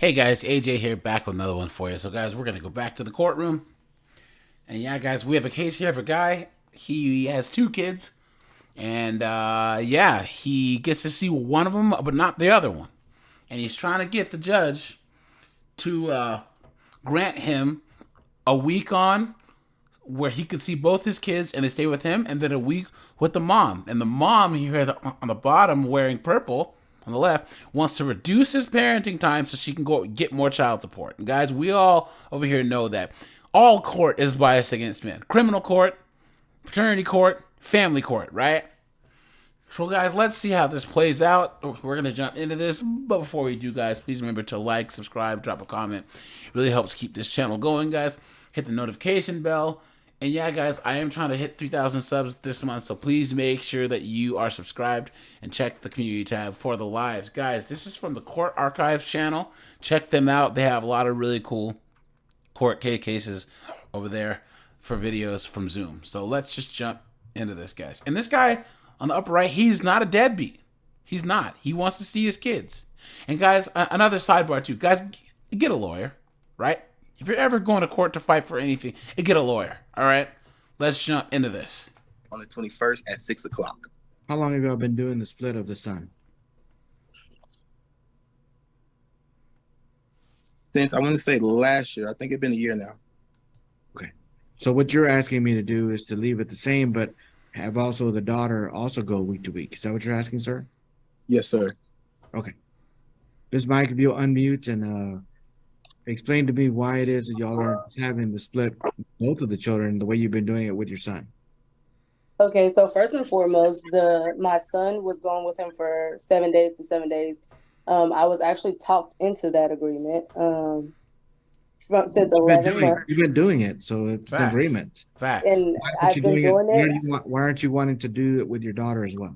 Hey guys, AJ here, back with another one for you. So guys, we're gonna go back to the courtroom, and yeah, guys, we have a case here of a guy. He has two kids, and yeah, he gets to see one of them, but not the other one. And he's trying to get the judge to grant him a week on where he could see both his kids and they stay with him, and then a week with the mom. And the mom here on the bottom wearing purple on the left wants to reduce his parenting time so she can go get more child support. And guys, we all over here know that all court is biased against men. Criminal court, paternity court, family court, right? So guys, let's see how this plays out. We're gonna jump into this, but before we do, guys, please remember to like, subscribe, drop a comment. It really helps keep this channel going, guys. Hit the notification bell. And yeah, guys, I am trying to hit 3,000 subs this month, so please make sure that you are subscribed and check the community tab for the lives. Guys, this is from the Court Archives channel. Check them out. They have a lot of really cool court cases over there for videos from Zoom. So let's just jump into this, guys. And this guy on the upper right, he's not a deadbeat. He's not. He wants to see his kids. And guys, another sidebar too. Guys, get a lawyer, right? If you're ever going to court to fight for anything, get a lawyer. All right, let's jump into this. On the 21st at 6 o'clock. How long have y'all been doing the split of the son? Since I want to say last year, I think it's been a year now. Okay. So what you're asking me to do is to leave it the same, but have also the daughter also go week to week. Is that what you're asking, sir? Yes, sir. Okay. Ms. Mike, if you'll unmute and explain to me why it is that y'all are having the split, both of the children, the way you've been doing it with your son. Okay, so first and foremost, my son was going with him for 7 days to 7 days. I was actually talked into that agreement since 11 months. You've been doing it, so it's an agreement. Facts. And I've been doing it. Why aren't you wanting to do it with your daughter as well?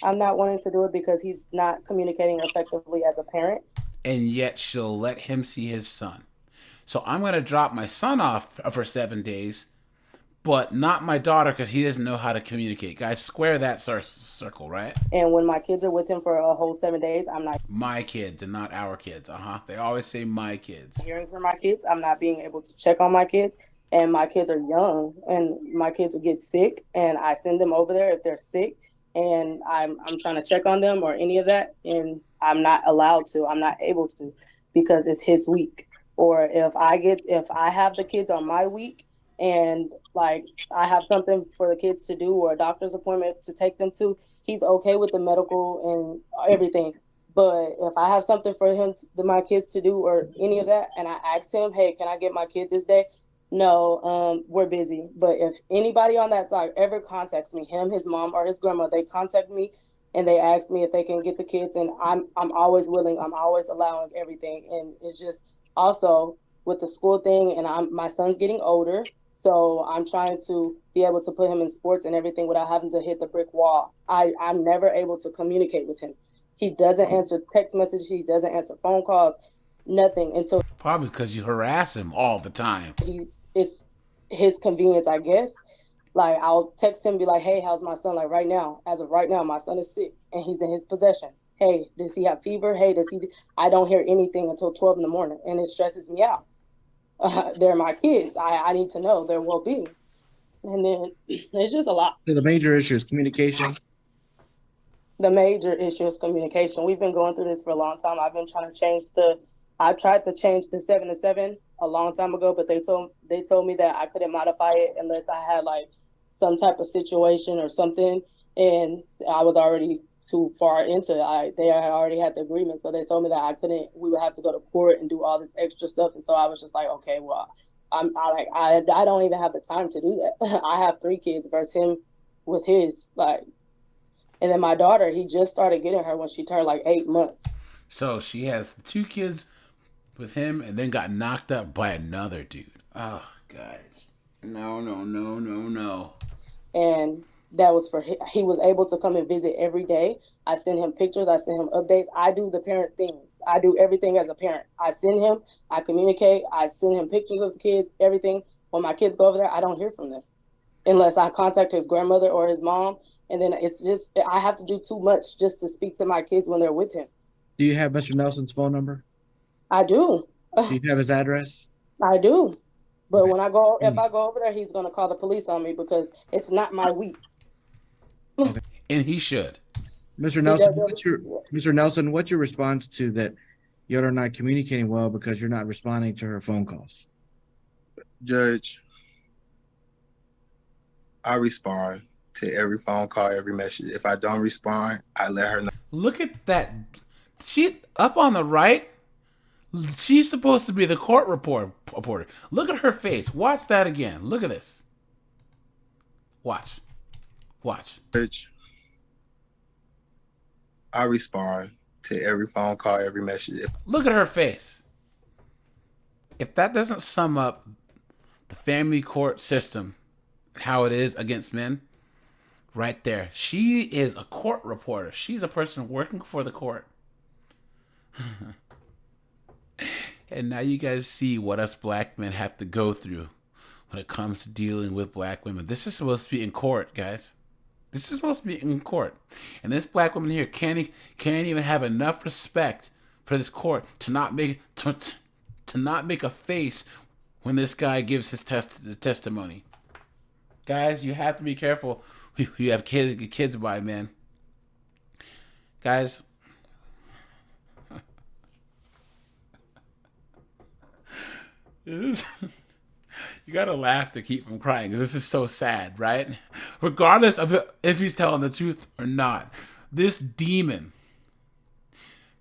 I'm not wanting to do it because he's not communicating effectively as a parent. And yet she'll let him see his son. So I'm going to drop my son off for 7 days, but not my daughter because he doesn't know how to communicate. Guys, square that circle, right? And when my kids are with him for a whole 7 days, I'm not. My kids and not our kids. They always say my kids. Hearing from my kids, I'm not being able to check on my kids. And my kids are young, and my kids will get sick, and I send them over there if they're sick, and I'm trying to check on them or any of that, and I'm not allowed to. I'm not able to because it's his week. Or if I have the kids on my week and like I have something for the kids to do or a doctor's appointment to take them to, he's okay with the medical and everything. But if I have something for my kids to do or any of that, and I ask him, hey, can I get my kid this day? No, we're busy. But if anybody on that side ever contacts me, him, his mom, or his grandma, they contact me and they ask me if they can get the kids, and I'm always willing. I'm always allowing everything. And it's just also with the school thing, and my son's getting older, so I'm trying to be able to put him in sports and everything without having to hit the brick wall. I'm never able to communicate with him. He doesn't answer text messages. He doesn't answer phone calls. Nothing until probably because you harass him all the time. It's his convenience, I guess. Like I'll text him, be like, "Hey, how's my son? Like right now, as of right now, my son is sick and he's in his possession. Hey, does he have fever? Hey, does he?" I don't hear anything until 12 in the morning, and it stresses me out. They're my kids. I need to know their well-being, and then it's just a lot. So the major issue is communication. The major issue is communication. We've been going through this for a long time. I've been trying to change I tried to change the 7 to 7 a long time ago, but they told me that I couldn't modify it unless I had like some type of situation or something, and I was already too far into it. They had already had the agreement, so they told me that I couldn't. We would have to go to court and do all this extra stuff, and so I was just like, okay, well, I don't even have the time to do that. I have 3 kids versus him with his like. And then my daughter, he just started getting her when she turned like 8 months. So she has 2 kids with him and then got knocked up by another dude. Oh, guys. No. And that was he was able to come and visit every day. I send him pictures. I send him updates. I do the parent things. I do everything as a parent. I send him, I communicate. I send him pictures of the kids, everything. When my kids go over there, I don't hear from them unless I contact his grandmother or his mom. And then it's just, I have to do too much just to speak to my kids when they're with him. Do you have Mr. Nelson's phone number? I do. Do you have his address? I do. But Okay. when if I go over there, he's gonna call the police on me because it's not my week. Okay. And he should. Mr. He Nelson, does Mr. Nelson, what's your response to that y'all are not communicating well because you're not responding to her phone calls? Judge, I respond to every phone call, every message. If I don't respond, I let her know. Look at that. She up on the right. She's supposed to be the court reporter. Look at her face. Watch that again. Look at this. Watch. Watch. Judge, I respond to every phone call, every message. Look at her face. If that doesn't sum up the family court system, how it is against men, right there. She is a court reporter. She's a person working for the court. And now you guys see what us black men have to go through when it comes to dealing with black women. This is supposed to be in court, guys. This is supposed to be in court. And this black woman here can't even have enough respect for this court to not make a face when this guy gives his testimony. Guys, you have to be careful who you have kids by, man. Guys, you gotta laugh to keep from crying because this is so sad, right? Regardless of if he's telling the truth or not, this demon,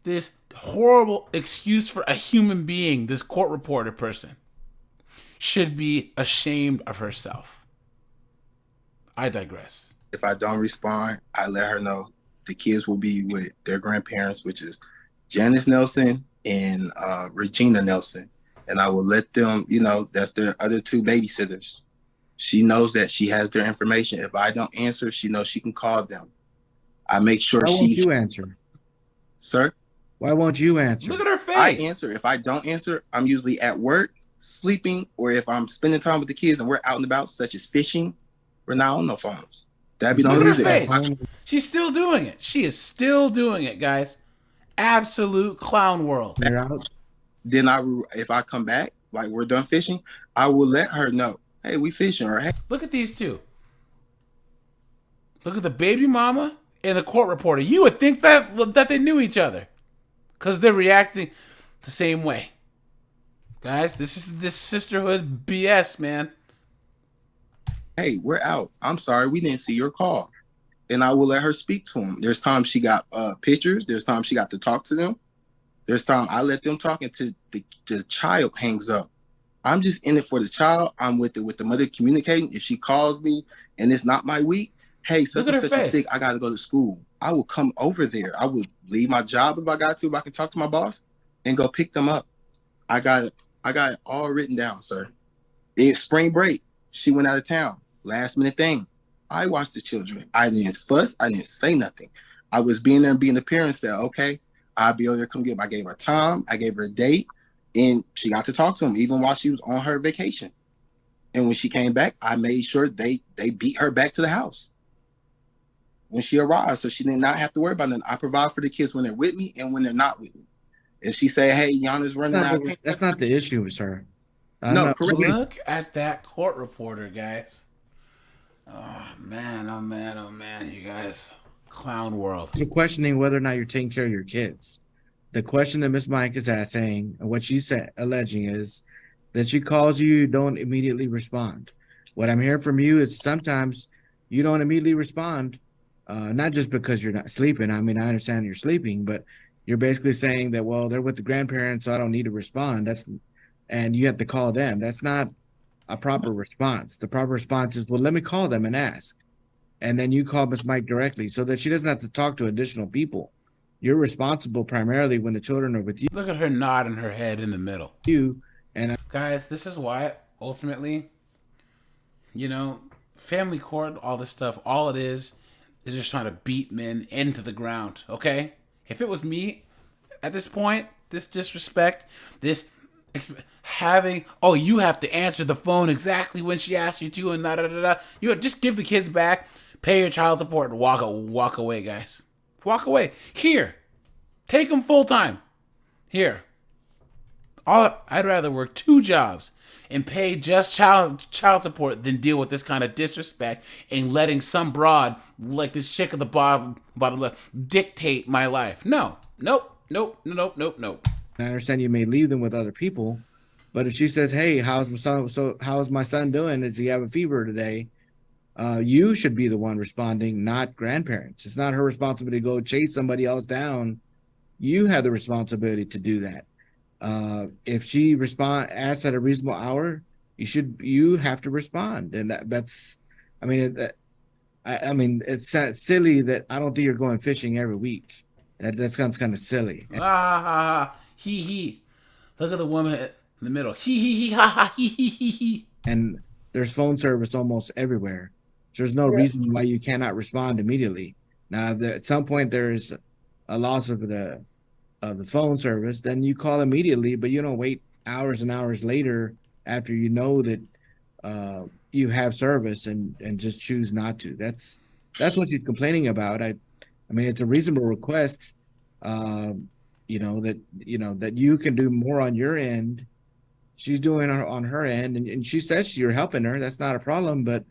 this horrible excuse for a human being, this court reporter person, should be ashamed of herself. I digress. If I don't respond, I let her know the kids will be with their grandparents, which is Janice Nelson and Regina Nelson. And I will let them, that's their other two babysitters. She knows that she has their information. If I don't answer, she knows she can call them. I make sure Why won't you answer? Sir? Why won't you answer? Look at her face. I answer. If I don't answer, I'm usually at work, sleeping, or if I'm spending time with the kids and we're out and about, such as fishing, we're not on no phones. That'd be the only Look at her reason. face. She's still doing it. She is still doing it, guys. Absolute clown world. You're out. Then if I come back, like we're done fishing, I will let her know, hey, we fishing, or hey. Look at these two. Look at the baby mama and the court reporter. You would think that they knew each other because they're reacting the same way. Guys, this is this sisterhood BS, man. Hey, we're out. I'm sorry, we didn't see your call. And I will let her speak to them. There's times she got pictures. There's times she got to talk to them. There's time I let them talk until the child hangs up. I'm just in it for the child. I'm with the mother communicating. If she calls me and it's not my week, hey, such and such is sick, I got to go to school. I will come over there. I would leave my job if I got to, if I can talk to my boss and go pick them up. I got it all written down, sir. It's spring break. She went out of town. Last minute thing. I watched the children. I didn't fuss. I didn't say nothing. I was being there and being the parent, said, okay, I'll be over there, come get them. I gave her time. I gave her a date. And she got to talk to him even while she was on her vacation. And when she came back, I made sure they beat her back to the house when she arrived. So she did not have to worry about nothing. I provide for the kids when they're with me and when they're not with me. If she say, hey, Yana's running out. That's not the issue, sir. No, correct. Look at that court reporter, guys. Oh, man, oh, man, oh, man, you guys. Clown world. You're questioning whether or not you're taking care of your kids. The question that Miss Mike is asking, and what she's alleging is that she calls you don't immediately respond. What I'm hearing from you is sometimes you don't immediately respond, not just because you're not sleeping. I mean, I understand you're sleeping, but you're basically saying that, well, they're with the grandparents, so I don't need to respond. And you have to call them. That's not a proper response. The proper response is, well, let me call them and ask. And then you call Miss Mike directly so that she doesn't have to talk to additional people. You're responsible primarily when the children are with you. Look at her nodding her head in the middle. And guys, this is why ultimately, family court, all this stuff, all it is just trying to beat men into the ground, okay? If it was me at this point, this disrespect, this having, you have to answer the phone exactly when she asks you to, and you just give the kids back, pay your child support, and walk away, guys. Walk away. Here, take them full time. Here, I'd rather work 2 jobs and pay just child support than deal with this kind of disrespect and letting some broad like this chick at the bottom left dictate my life. No, nope, nope, nope, nope, nope. I understand you may leave them with other people, but if she says, "Hey, how's my son doing? Does he have a fever today?" You should be the one responding, not grandparents. It's not her responsibility to go chase somebody else down. You have the responsibility to do that. If she asks at a reasonable hour, you have to respond, and that's, I mean, I mean, it's silly that I don't think you're going fishing every week. That sounds kind of silly. Ah, he. Look at the woman in the middle. He, ha, ha, he. And there's phone service almost everywhere. There's no reason why you cannot respond immediately. Now, if at some point there's a loss of the phone service, then you call immediately, but you don't wait hours and hours later after you know that you have service and just choose not to. That's what she's complaining about. I mean, it's a reasonable request. That you can do more on your end. She's doing on her end, and she says you're helping her. That's not a problem, but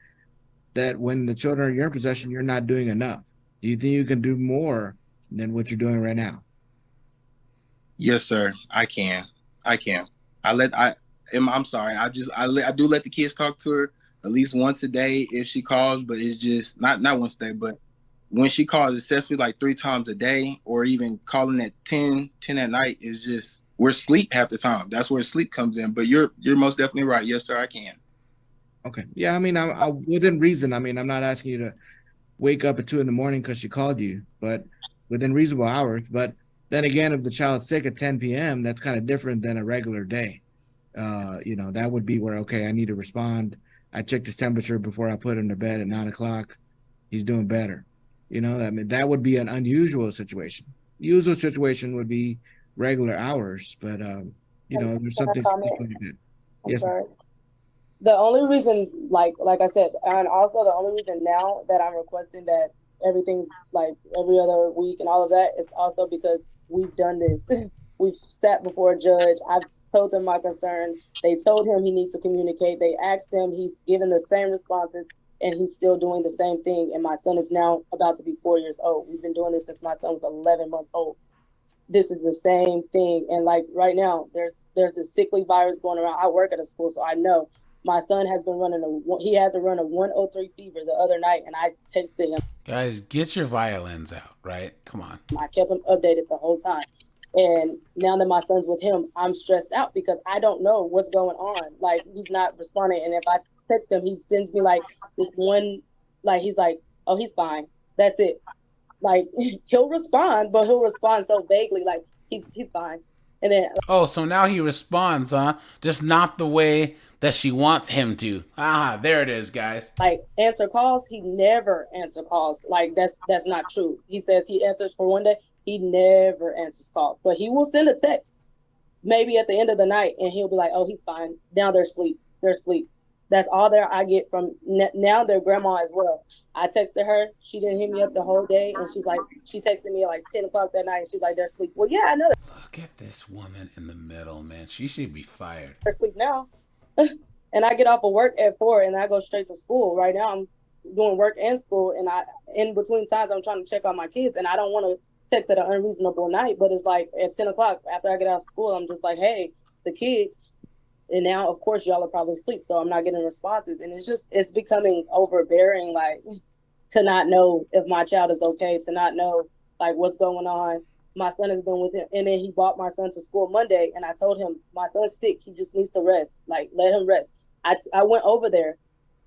that when the children are in your possession, you're not doing enough. Do you think you can do more than what you're doing right now? Yes, sir. I can. I'm sorry. I do let the kids talk to her at least once a day if she calls, but it's just not once a day, but when she calls, it's definitely like 3 times a day, or even calling at 10 at night is just, we're asleep half the time. That's where sleep comes in. But you're most definitely right. Yes, sir, I can. Okay. Yeah, I mean, I within reason. I mean, I'm not asking you to wake up at 2 a.m. because she called you, but within reasonable hours. But then again, if the child's sick at 10 p.m., that's kind of different than a regular day. That would be where, okay, I need to respond. I checked his temperature before I put him to bed at 9 o'clock. He's doing better. I mean, that would be an unusual situation. Usual situation would be regular hours, but there's something like that. I'm Yes. sorry. The only reason, like I said, and also the only reason now that I'm requesting that everything's like every other week and all of that, it's also because we've done this. We've sat before a judge. I've told them my concern. They told him he needs to communicate. They asked him. He's given the same responses, and he's still doing the same thing. And my son is now about to be 4 years old. We've been doing this since my son was 11 months old. This is the same thing. And like right now, there's a sickly virus going around. I work at a school, so I know. My son has been he had to run a 103 fever the other night, and I texted him. Guys, get your violins out, right? Come on. I kept him updated the whole time. And now that my son's with him, I'm stressed out because I don't know what's going on. Like, he's not responding. And if I text him, he sends me like this one, like, he's like, oh, he's fine. That's it. Like, he'll respond, but he'll respond so vaguely, like, he's fine. And then, so now he responds, huh? Just not the way that she wants him to. Ah, there it is, guys. Like, answer calls, he never answer calls. Like, that's not true. He says he answers for one day. He never answers calls, but he will send a text maybe at the end of the night, and he'll be like, oh, he's fine. Now they're asleep. That's all there I get from now their grandma as well. I texted her. She didn't hit me up the whole day. And she texted me at like 10 o'clock that night. And she's like, they're asleep. Well, yeah, I know. Look at this woman in the middle, man. She should be fired. They're asleep now. And I get off of work at 4 and I go straight to school. Right now I'm doing work and school. And in between times, I'm trying to check on my kids. And I don't want to text at an unreasonable night. But it's like at 10 o'clock after I get out of school, I'm just like, hey, the kids. And now, of course, y'all are probably asleep, so I'm not getting responses. And it's becoming overbearing, like, to not know if my child is okay, to not know, like, what's going on. My son has been with him. And then he brought my son to school Monday, and I told him, my son's sick. He just needs to rest. Like, let him rest. I went over there.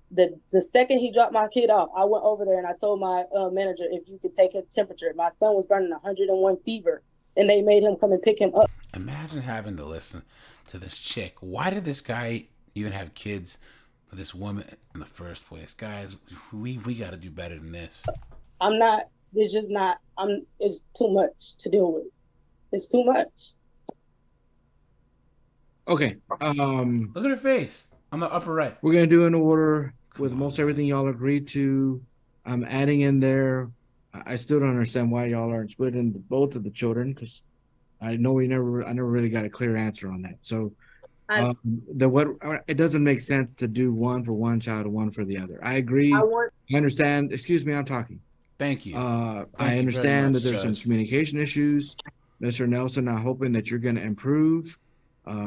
The second he dropped my kid off, I went over there, and I told my manager if you could take his temperature. My son was burning 101 fever, and they made him come and pick him up. Imagine having to listen to this chick. Why did this guy even have kids with this woman in the first place? Guys, we got to do better than this. It's too much to deal with. It's too much. Okay. Look at her face on the upper right. We're going to do an order with most everything y'all agreed to. I'm adding in there. I still don't understand why y'all aren't splitting both of the children, because I know I never really got a clear answer on that. So I it doesn't make sense to do one for one child and one for the other. I I agree. want I understand. Excuse me, I'm talking. Thank you. I Thank you very understand that much, there's some Judge. communication issues. Mr. Nelson, I'm hoping that you're going to improve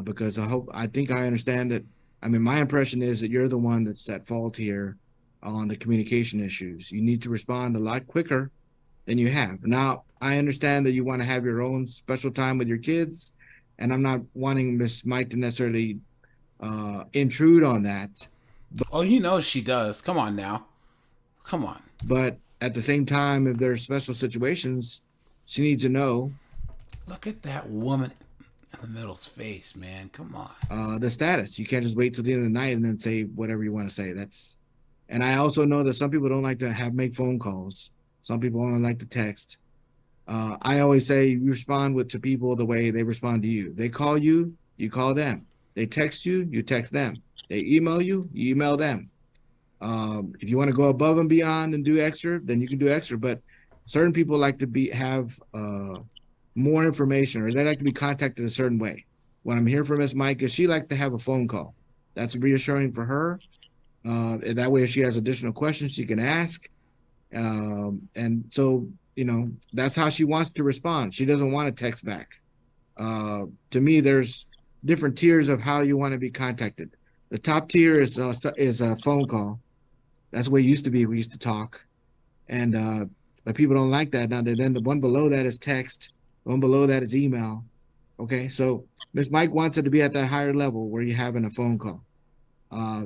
because I think I understand that. I mean, my impression is that you're the one that's at fault here on the communication issues. You need to respond a lot quicker than you have. Now, I understand that you want to have your own special time with your kids, and I'm not wanting Miss Mike to necessarily intrude on that. Oh, you know she does. Come on now. Come on. But at the same time, if there's special situations, she needs to know Look at that woman in the middle's face, man. Come on. the status. You can't just wait till the end of the night and then say whatever you want to say. And I also know that some people don't like to make phone calls. Some people only like to text. I always say you respond to people the way they respond to you. They call you, you call them. They text you, you text them. They email you, you email them. If you want to go above and beyond and do extra, then you can do extra. But certain people like to have more information, or they like to be contacted a certain way. When I'm here for Miss Micah, she likes to have a phone call. That's reassuring for her. And that way, if she has additional questions, she can ask. And so, that's how she wants to respond. She doesn't want to text back. To me, there's different tiers of how you want to be contacted. The top tier is a phone call. That's the way it used to be. We used to talk, and but people don't like that now. Then the one below that is text. The one below that is email. Okay, so Miss Mike wants it to be at that higher level where you're having a phone call.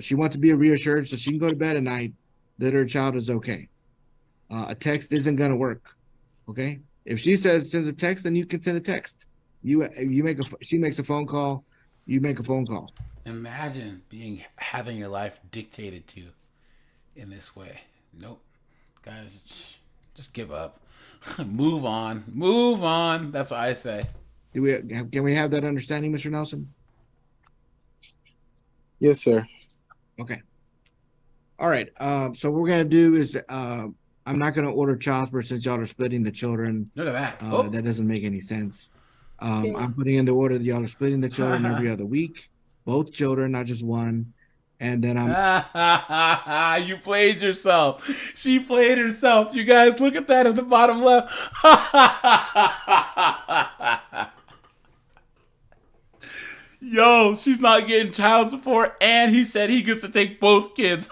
She wants to be reassured so she can go to bed at night that her child is okay. A text isn't going to work. Okay, if she says send a text, then you can send a text. She makes a phone call. You make a phone call. Imagine having your life dictated to in this way. Nope. Guys, just give up. Move on. Move on. That's what I say. Can we have that understanding, Mr. Nelson? Yes, sir. Okay. All right. So what we're gonna do is I'm not gonna order child support since y'all are splitting the children. Look at that. That doesn't make any sense. I'm putting in the order that y'all are splitting the children every other week, both children, not just one. And then You played yourself. She played herself. You guys, look at that at the bottom left. Yo, she's not getting child support, and he said he gets to take both kids.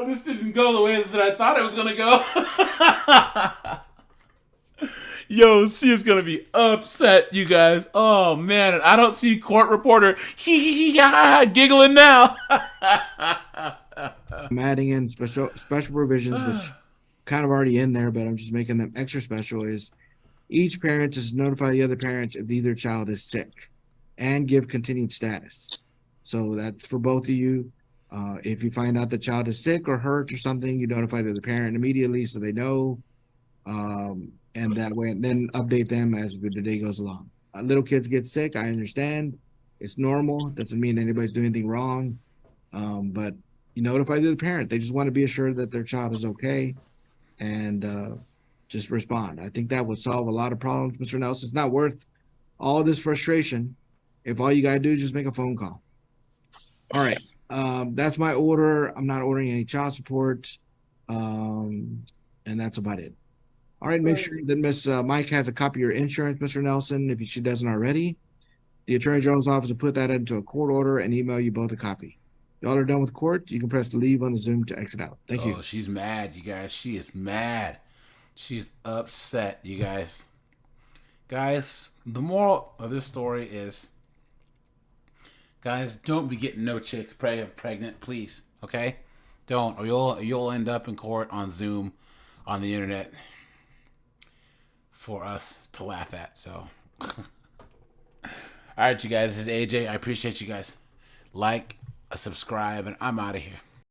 This didn't go the way that I thought it was going to go. Yo, she is gonna be upset, you guys. Oh man, and I don't see court reporter giggling now. I'm adding in special provisions, which kind of already in there, but I'm just making them extra special. Is each parent is notify the other parent if either child is sick, and give continued status. So that's for both of you. If you find out the child is sick or hurt or something, you notify the parent immediately so they know. And that way, and then update them as the day goes along. Little kids get sick. I understand. It's normal. Doesn't mean anybody's doing anything wrong. But you notify the parent. They just want to be assured that their child is okay and just respond. I think that would solve a lot of problems, Mr. Nelson. It's not worth all this frustration if all you got to do is just make a phone call. All right. That's my order. I'm not ordering any child support. And that's about it. All right, make sure that Miss Mike has a copy of your insurance, Mr. Nelson, if she doesn't already. The Attorney General's office will put that into a court order and email you both a copy. Y'all are done with court. You can press leave on the Zoom to exit out. Thank you. Oh, she's mad, you guys. She is mad. She's upset, you guys. Guys, the moral of this story is, guys, don't be getting no chicks pregnant, please. Okay? Don't, or you'll end up in court on Zoom, on the internet, for us to laugh at. So all right, you guys, this is AJ. I appreciate you guys. Like, subscribe, and I'm out of here.